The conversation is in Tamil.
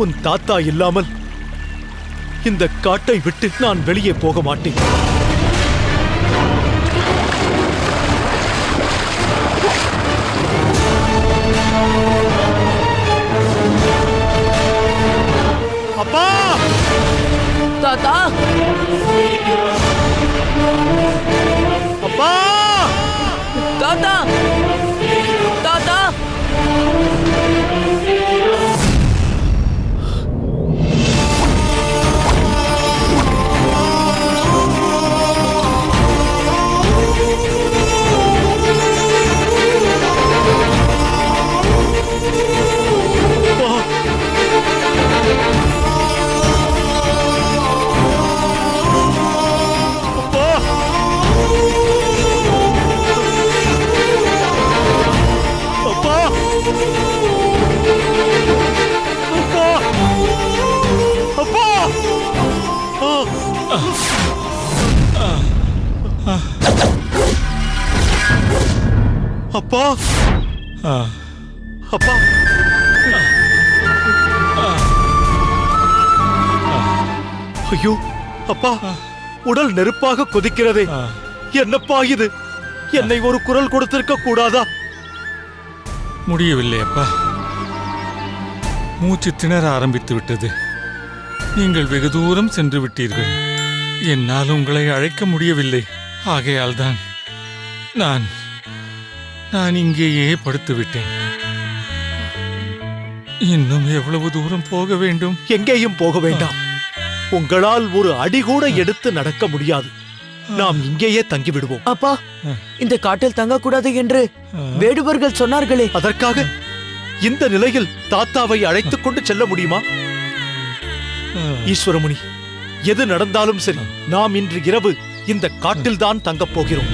உன் தாத்தா இல்லாமல் இந்த காட்டை விட்டு நான் வெளியே போக மாட்டேன். அப்பா! தாத்தா! அப்பா! தாத்தா! தாத்தா! அப்பா! அப்பா! ஐயோ அப்பா, உடல் நெருப்பாக கொதிக்கிறதே. என்னப்பா இது? என்னை ஒரு குரல் கொடுத்திருக்க கூடாதா? முடியவில்லை அப்பா. மூச்சு திணற ஆரம்பித்து விட்டது. நீங்கள் வெகு தூரம் சென்று விட்டீர்கள். என்னால் உங்களை அழைக்க முடியவில்லை. ஆகையால் தான் நான் இங்கேயே படுத்து விட்டேன். இன்னும் எவ்வளவு தூரம் போக வேண்டும்? எங்கேயும் போக வேண்டாம். உங்களால் ஒரு அடி கூட எடுத்து நடக்க முடியாது. நாம் இங்கேயே தங்கிவிடுவோம். அப்பா, இந்த காட்டில் தங்கக்கூடாது என்று வேடுவர்கள் சொன்னார்களே. அதற்காக இந்த நிலையில் தாத்தாவை அழைத்துக் கொண்டு செல்ல முடியுமா? ஈஸ்வரமுனி, எது நடந்தாலும் சரி, நாம் இன்று இரவு இந்த காட்டில்தான் தங்கப் போகிறோம்.